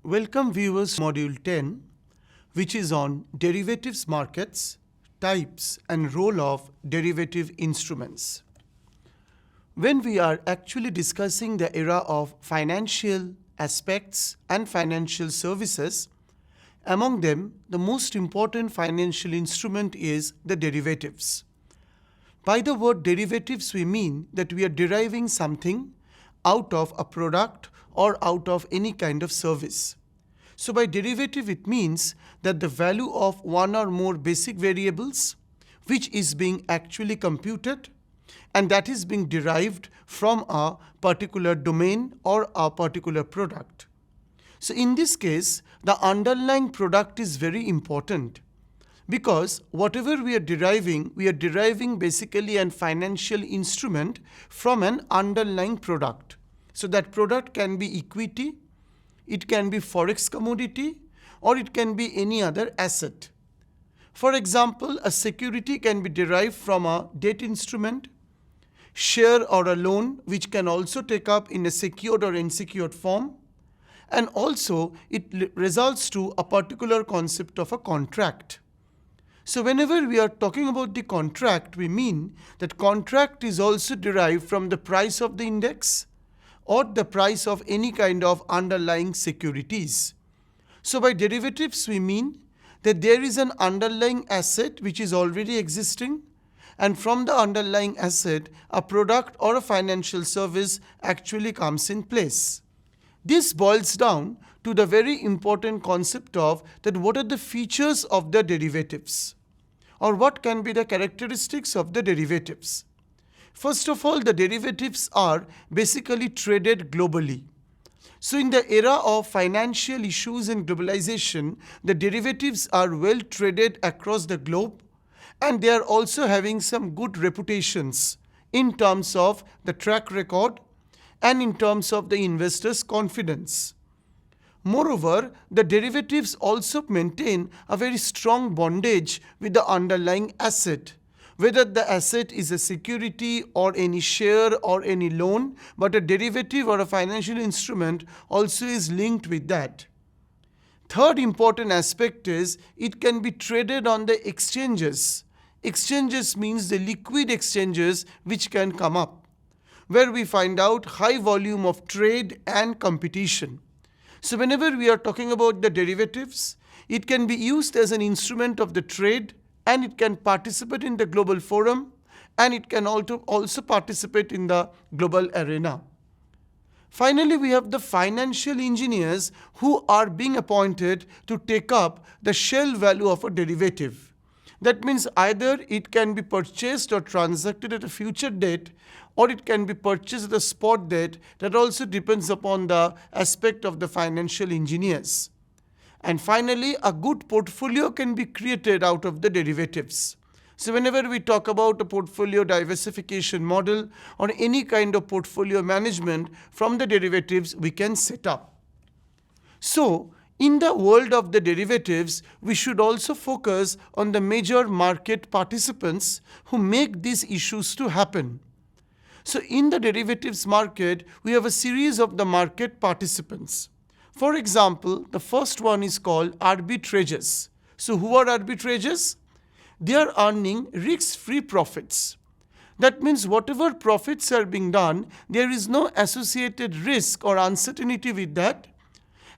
Welcome viewers to Module 10, which is on derivatives markets, types and role of derivative instruments. When we are actually discussing the era of financial aspects and financial services, among them the most important financial instrument is the derivatives. By the word derivatives we mean that we are deriving something out of a product or out of any kind of service. So by derivative it means that the value of one or more basic variables which is being actually computed and that is being derived from a particular domain or a particular product. So in this case the underlying product is very important because whatever we are deriving basically an financial instrument from an underlying product. So that product can be equity, it can be forex commodity, or it can be any other asset. For example, a security can be derived from a debt instrument, share or a loan which can also take up in a secured or unsecured form, and also it results to a particular concept of a contract. So whenever we are talking about the contract, we mean that contract is also derived from the price of the index or the price of any kind of underlying securities. So by derivatives we mean that there is an underlying asset which is already existing, and from the underlying asset a product or a financial service actually comes in place. This boils down to the very important concept of that what are the features of the derivatives or what can be the characteristics of the derivatives. First of all, the derivatives are basically traded globally. So in the era of financial issues and globalization, the derivatives are well traded across the globe and they are also having some good reputations in terms of the track record and in terms of the investors' confidence. Moreover, the derivatives also maintain a very strong bondage with the underlying asset. Whether the asset is a security or any share or any loan, but a derivative or a financial instrument also is linked with that. Third important aspect is it can be traded on the exchanges. Exchanges means the liquid exchanges which can come up, where we find out high volume of trade and competition. So whenever we are talking about the derivatives, it can be used as an instrument of the trade, and it can participate in the global forum, and it can also participate in the global arena. Finally, we have the financial engineers who are being appointed to take up the shell value of a derivative. That means either it can be purchased or transacted at a future date, or it can be purchased at a spot date. That also depends upon the aspect of the financial engineers. And finally, a good portfolio can be created out of the derivatives. So whenever we talk about a portfolio diversification model or any kind of portfolio management from the derivatives we can set up. So in the world of the derivatives, we should also focus on the major market participants who make these issues to happen. So in the derivatives market, we have a series of the market participants. For example, the first one is called arbitrageurs. So who are arbitrageurs? They are earning risk-free profits. That means whatever profits are being done, there is no associated risk or uncertainty with that.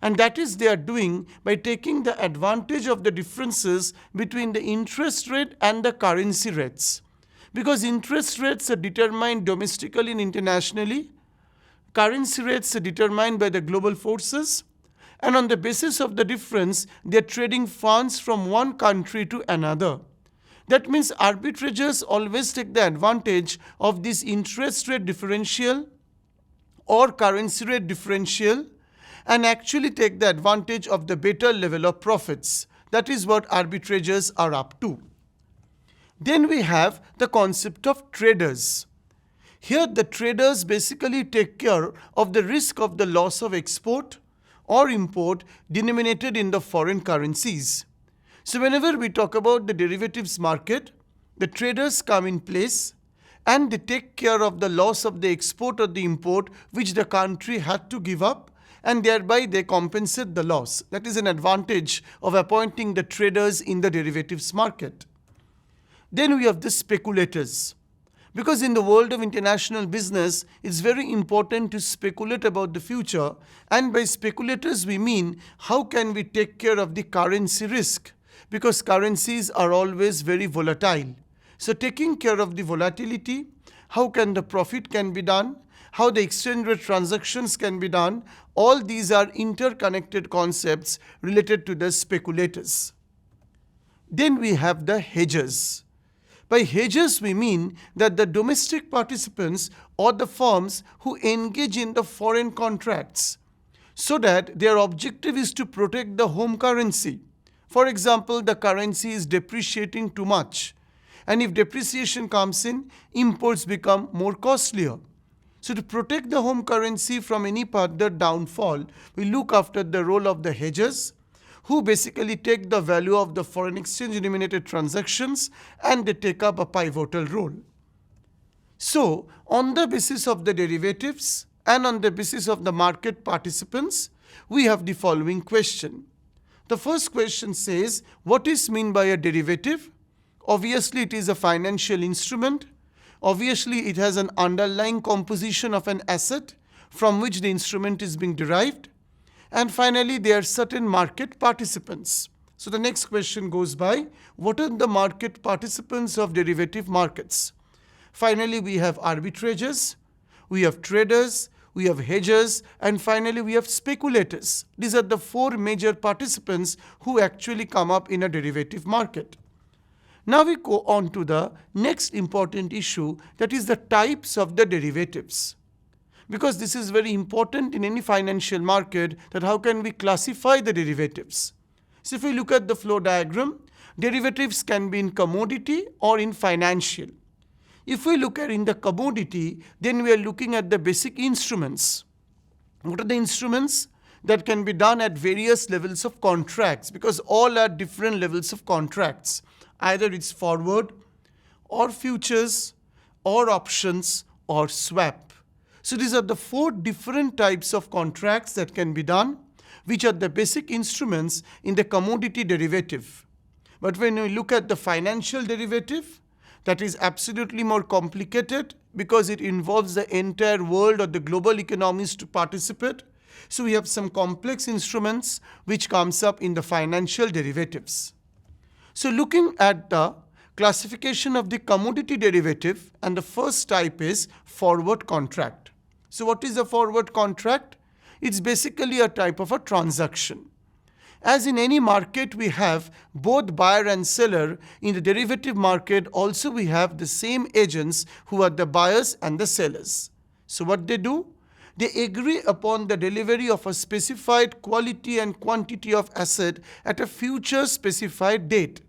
And that is they are doing by taking the advantage of the differences between the interest rate and the currency rates. Because interest rates are determined domestically and internationally, currency rates are determined by the global forces, and on the basis of the difference, they are trading funds from one country to another. That means arbitrageurs always take the advantage of this interest rate differential or currency rate differential and actually take the advantage of the better level of profits. That is what arbitrageurs are up to. Then we have the concept of traders. Here the traders basically take care of the risk of the loss of export or import denominated in the foreign currencies. So whenever we talk about the derivatives market, the traders come in place and they take care of the loss of the export or the import which the country had to give up, and thereby they compensate the loss. That is an advantage of appointing the traders in the derivatives market. Then we have the speculators. Because in the world of international business, it's very important to speculate about the future, and by speculators we mean how can we take care of the currency risk, because currencies are always very volatile. So taking care of the volatility, how can the profit can be done, how the exchange rate transactions can be done, all these are interconnected concepts related to the speculators. Then we have the hedgers. By hedgers, we mean that the domestic participants or the firms who engage in the foreign contracts, so that their objective is to protect the home currency. For example, the currency is depreciating too much, and if depreciation comes in, imports become more costlier. So to protect the home currency from any further downfall, we look after the role of the hedgers, who basically take the value of the foreign exchange denominated transactions and they take up a pivotal role. So, on the basis of the derivatives and on the basis of the market participants, we have the following question. The first question says, what is meant by a derivative? Obviously, it is a financial instrument. Obviously, it has an underlying composition of an asset from which the instrument is being derived. And finally, there are certain market participants. So the next question goes by, what are the market participants of derivative markets? Finally, we have arbitrageurs, we have traders, we have hedgers, and finally we have speculators. These are the four major participants who actually come up in a derivative market. Now we go on to the next important issue, that is the types of the derivatives. Because this is very important in any financial market, that how can we classify the derivatives. So if we look at the flow diagram, derivatives can be in commodity or in financial. If we look at in the commodity, then we are looking at the basic instruments. What are the instruments? That can be done at various levels of contracts, because all are different levels of contracts. Either it's forward or futures or options or swap. So these are the four different types of contracts that can be done, which are the basic instruments in the commodity derivative. But when we look at the financial derivative, that is absolutely more complicated because it involves the entire world or the global economies to participate. So we have some complex instruments which comes up in the financial derivatives. So looking at the classification of the commodity derivative, and the first type is forward contract. So what is a forward contract? It's basically a type of a transaction. As in any market, we have both buyer and seller. In the derivative market also we have the same agents who are the buyers and the sellers. So what they do? They agree upon the delivery of a specified quality and quantity of asset at a future specified date.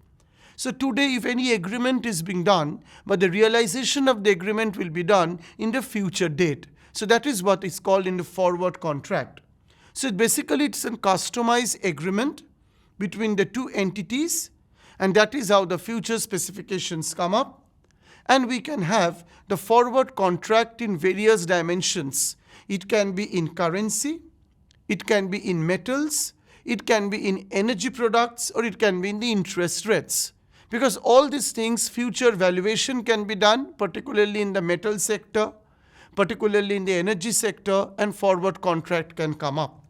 So today if any agreement is being done, but the realization of the agreement will be done in the future date. So that is what is called in the forward contract. So basically it's a customized agreement between the two entities, and that is how the future specifications come up. And we can have the forward contract in various dimensions. It can be in currency, it can be in metals, it can be in energy products, or it can be in the interest rates. Because all these things, future valuation can be done, particularly in the metal sector, particularly in the energy sector, and forward contract can come up.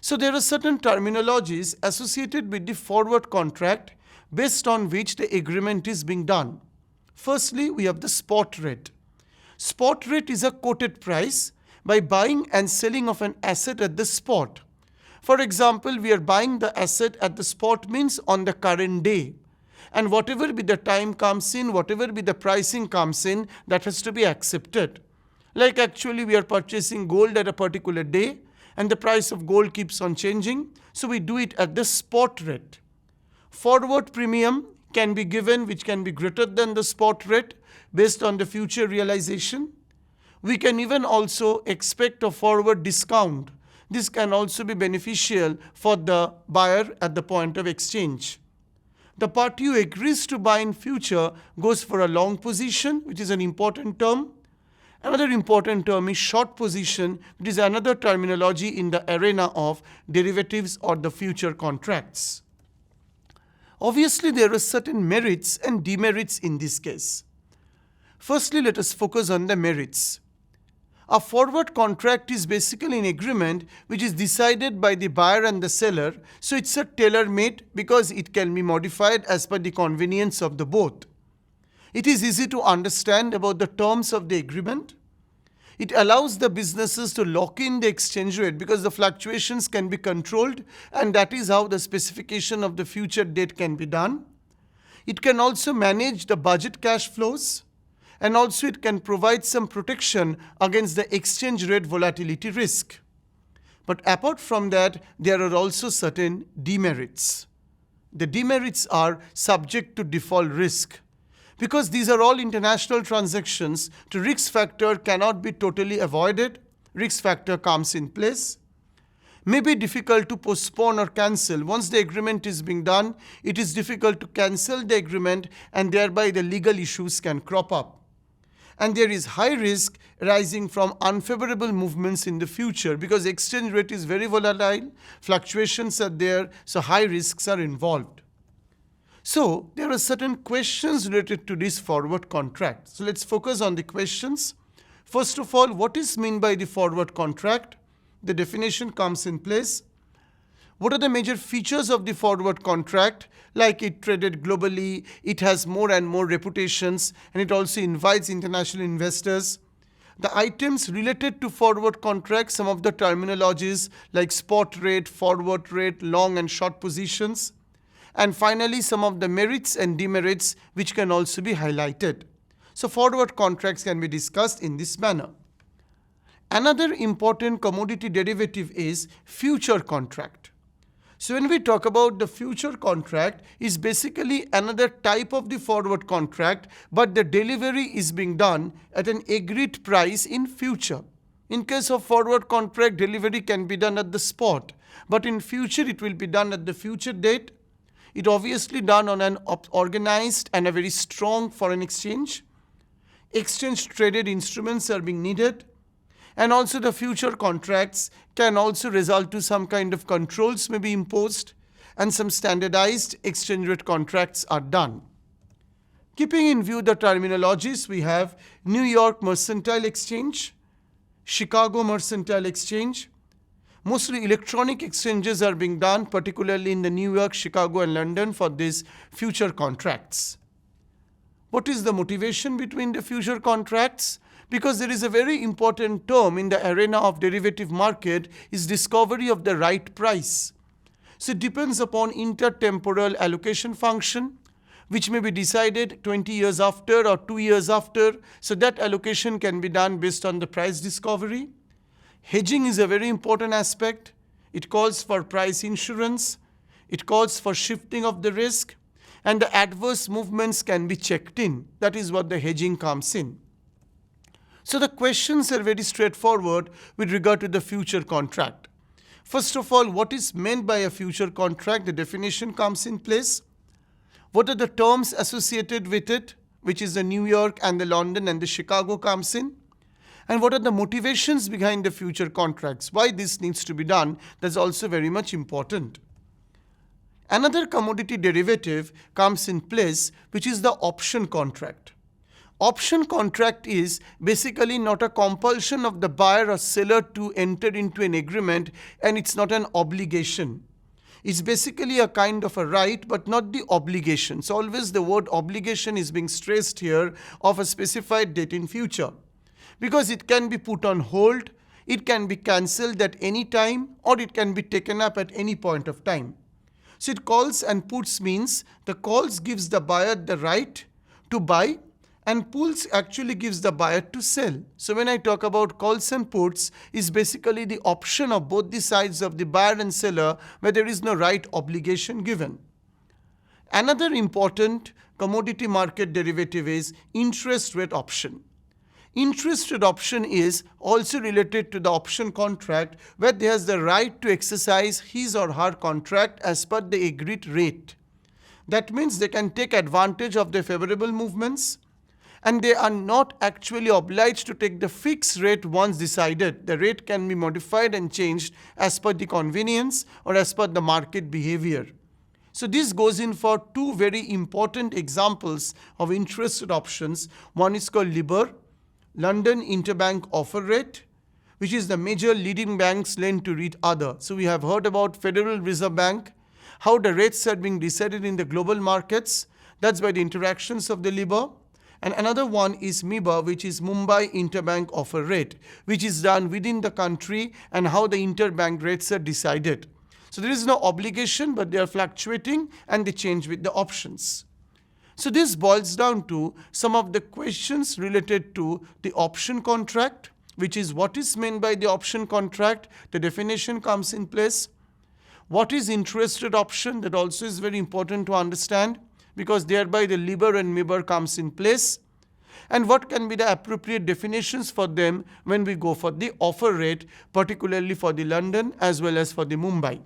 So there are certain terminologies associated with the forward contract based on which the agreement is being done. Firstly, we have the spot rate. Spot rate is a quoted price by buying and selling of an asset at the spot. For example, we are buying the asset at the spot means on the current day. And whatever be the time comes in, whatever be the pricing comes in, that has to be accepted. Like actually we are purchasing gold at a particular day and the price of gold keeps on changing. So we do it at the spot rate. Forward premium can be given which can be greater than the spot rate based on the future realization. We can even also expect a forward discount. This can also be beneficial for the buyer at the point of exchange. The party who agrees to buy in future goes for a long position, which is an important term. Another important term is short position, which is another terminology in the arena of derivatives or the future contracts. Obviously, there are certain merits and demerits in this case. Firstly, let us focus on the merits. A forward contract is basically an agreement which is decided by the buyer and the seller, so it's a tailor-made because it can be modified as per the convenience of the both. It is easy to understand about the terms of the agreement. It allows the businesses to lock in the exchange rate because the fluctuations can be controlled, and that is how the specification of the future date can be done. It can also manage the budget cash flows, and also it can provide some protection against the exchange rate volatility risk. But apart from that, there are also certain demerits. The demerits are subject to default risk. Because these are all international transactions, the risk factor cannot be totally avoided. Risk factor comes in place. May be difficult to postpone or cancel. Once the agreement is being done, it is difficult to cancel the agreement, and thereby the legal issues can crop up. And there is high risk arising from unfavorable movements in the future because exchange rate is very volatile, fluctuations are there, so high risks are involved. So there are certain questions related to this forward contract. So let's focus on the questions. First of all, what is meant by the forward contract? The definition comes in place. What are the major features of the forward contract? Like it traded globally, it has more and more reputations, and it also invites international investors. The items related to forward contracts, some of the terminologies like spot rate, forward rate, long and short positions. And finally, some of the merits and demerits which can also be highlighted. So forward contracts can be discussed in this manner. Another important commodity derivative is future contract. So when we talk about the future contract, is basically another type of the forward contract, but the delivery is being done at an agreed price in future. In case of forward contract, delivery can be done at the spot, but in future it will be done at the future date. It obviously done on an organized and a very strong foreign exchange. Exchange traded instruments are being needed. And also the future contracts can also result to some kind of controls may be imposed, and some standardized exchange rate contracts are done. Keeping in view the terminologies, we have New York Mercantile Exchange, Chicago Mercantile Exchange. Mostly electronic exchanges are being done, particularly in the New York, Chicago, and London for these future contracts. What is the motivation between the future contracts? Because there is a very important term in the arena of derivative market is discovery of the right price. So it depends upon intertemporal allocation function, which may be decided 20 years after or 2 years after. So that allocation can be done based on the price discovery. Hedging is a very important aspect. It calls for price insurance. It calls for shifting of the risk. And the adverse movements can be checked in. That is what the hedging comes in. So the questions are very straightforward with regard to the future contract. First of all, what is meant by a future contract? The definition comes in place. What are the terms associated with it, which is the New York and the London and the Chicago comes in? And what are the motivations behind the future contracts? Why this needs to be done? That's also very much important. Another commodity derivative comes in place, which is the option contract. Option contract is basically not a compulsion of the buyer or seller to enter into an agreement, and it's not an obligation. It's basically a kind of a right, but not the obligation. So always the word obligation is being stressed here of a specified date in future. Because it can be put on hold, it can be cancelled at any time, or it can be taken up at any point of time. So it calls and puts means the calls gives the buyer the right to buy, and puts actually gives the buyer to sell. So when I talk about calls and puts, is basically the option of both the sides of the buyer and seller where there is no right obligation given. Another important commodity market derivative is interest rate option. Interest rate option is also related to the option contract where they has the right to exercise his or her contract as per the agreed rate. That means they can take advantage of the favorable movements, and they are not actually obliged to take the fixed rate once decided. The rate can be modified and changed as per the convenience or as per the market behavior. So this goes in for two very important examples of interest rate options. One is called LIBOR, London Interbank Offer Rate, which is the major leading banks lend to each other. So we have heard about Federal Reserve Bank, how the rates are being decided in the global markets. That's by the interactions of the LIBOR. And another one is MIBOR, which is Mumbai Interbank Offer Rate, which is done within the country and how the interbank rates are decided. So there is no obligation, but they are fluctuating and they change with the options. So this boils down to some of the questions related to the option contract, which is what is meant by the option contract. The definition comes in place. What is interest rate option? That also is very important to understand, because thereby the LIBOR and MIBOR comes in place. And what can be the appropriate definitions for them when we go for the offer rate, particularly for the London as well as for the Mumbai.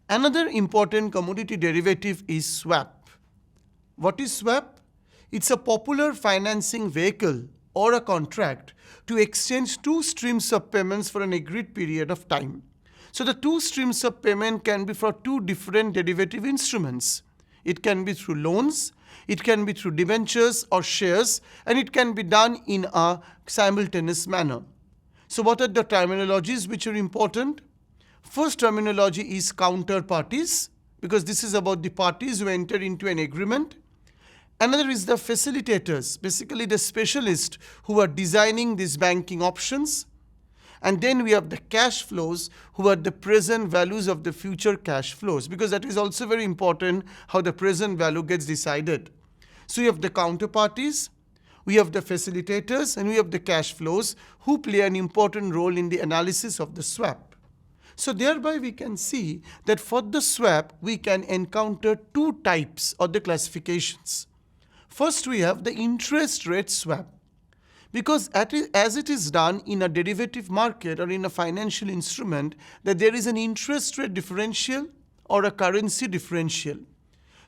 Another important commodity derivative is swap. What is swap? It's a popular financing vehicle or a contract to exchange two streams of payments for an agreed period of time. So the two streams of payment can be for two different derivative instruments. It can be through loans, it can be through debentures or shares, and it can be done in a simultaneous manner. So what are the terminologies which are important? First terminology is counterparties, because this is about the parties who enter into an agreement. Another is the facilitators, basically the specialists who are designing these banking options. And then we have the cash flows, who are the present values of the future cash flows, because that is also very important how the present value gets decided. So we have the counterparties, we have the facilitators, and we have the cash flows who play an important role in the analysis of the swap. So thereby we can see that for the swap we can encounter two types or the classifications. First we have the interest rate swap, because as it is done in a derivative market or in a financial instrument, that there is an interest rate differential or a currency differential.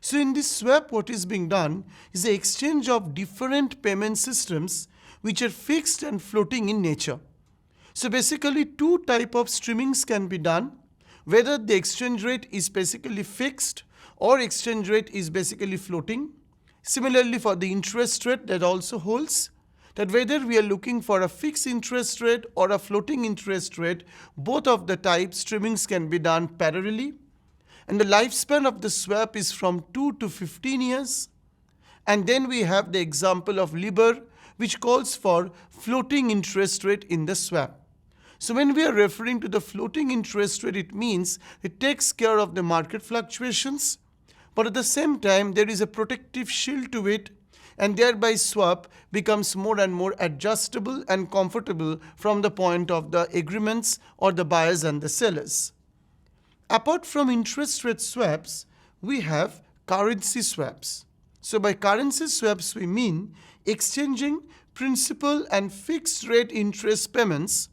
So in this swap what is being done is the exchange of different payment systems which are fixed and floating in nature. So basically two types of streamings can be done, whether the exchange rate is basically fixed or exchange rate is basically floating. Similarly for the interest rate, that also holds, that whether we are looking for a fixed interest rate or a floating interest rate, both of the types streamings can be done parallelly. And the lifespan of the swap is from 2 to 15 years. And then we have the example of LIBOR, which calls for floating interest rate in the swap. So when we are referring to the floating interest rate, it means it takes care of the market fluctuations, but at the same time there is a protective shield to it, and thereby swap becomes more and more adjustable and comfortable from the point of the agreements or the buyers and the sellers. Apart from interest rate swaps, we have currency swaps. So by currency swaps we mean exchanging principal and fixed rate interest payments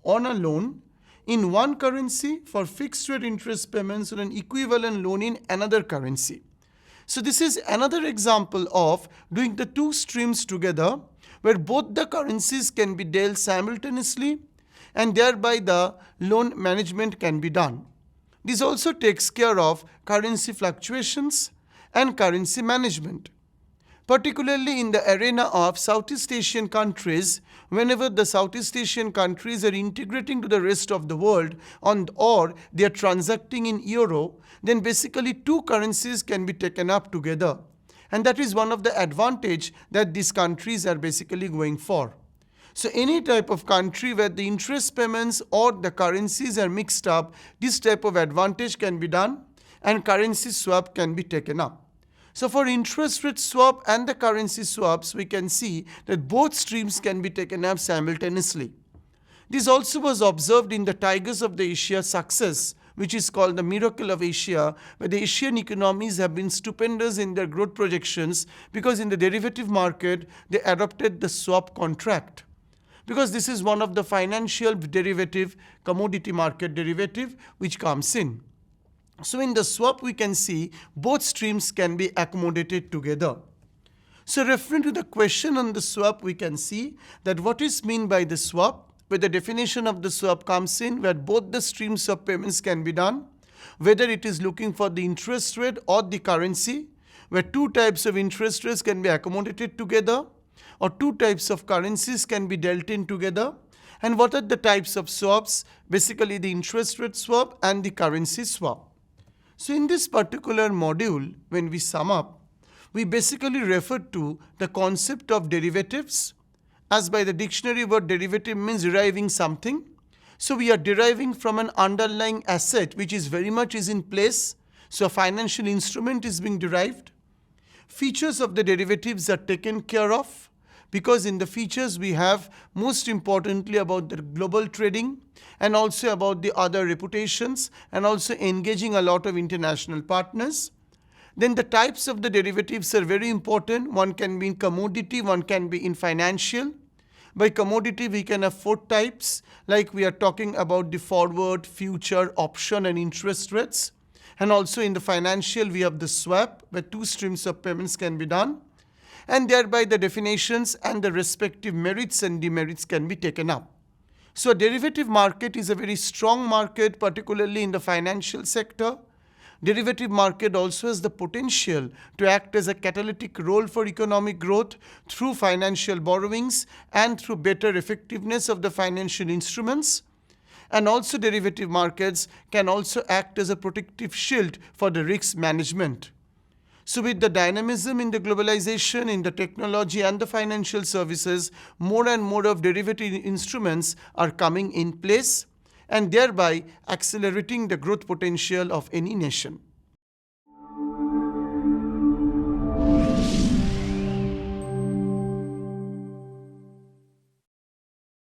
on a loan in one currency for fixed rate interest payments on an equivalent loan in another currency. So this is another example of doing the two streams together, where both the currencies can be dealt simultaneously and thereby the loan management can be done. This also takes care of currency fluctuations and currency management. Particularly in the arena of Southeast Asian countries, whenever the Southeast Asian countries are integrating to the rest of the world or they are transacting in euro, then basically two currencies can be taken up together. And that is one of the advantage that these countries are basically going for. So any type of country where the interest payments or the currencies are mixed up, this type of advantage can be done and currency swap can be taken up. So for interest rate swap and the currency swaps, we can see that both streams can be taken up simultaneously. This also was observed in the Tigers of the Asia success, which is called the Miracle of Asia, where the Asian economies have been stupendous in their growth projections because in the derivative market, they adopted the swap contract. Because this is one of the financial derivative, commodity market derivative, which comes in. So in the swap, we can see both streams can be accommodated together. So referring to the question on the swap, we can see that what is meant by the swap, where the definition of the swap comes in, where both the streams of payments can be done, whether it is looking for the interest rate or the currency, where two types of interest rates can be accommodated together, or two types of currencies can be dealt in together. And what are the types of swaps? Basically the interest rate swap and the currency swap. So in this particular module, when we sum up, we basically refer to the concept of derivatives, as by the dictionary word derivative means deriving something. So we are deriving from an underlying asset which is very much is in place. So a financial instrument is being derived. Features of the derivatives are taken care of, because in the features we have most importantly about the global trading and also about the other reputations and also engaging a lot of international partners. Then the types of the derivatives are very important. One can be in commodity, one can be in financial. By commodity, we can have four types, like we are talking about the forward, future, option and interest rates. And also in the financial, we have the swap, where two streams of payments can be done. And thereby the definitions and the respective merits and demerits can be taken up. So a derivative market is a very strong market, particularly in the financial sector. Derivative market also has the potential to act as a catalytic role for economic growth through financial borrowings and through better effectiveness of the financial instruments. And also derivative markets can also act as a protective shield for the risk management. So with the dynamism in the globalization, in the technology and the financial services, more and more of derivative instruments are coming in place, and thereby accelerating the growth potential of any nation.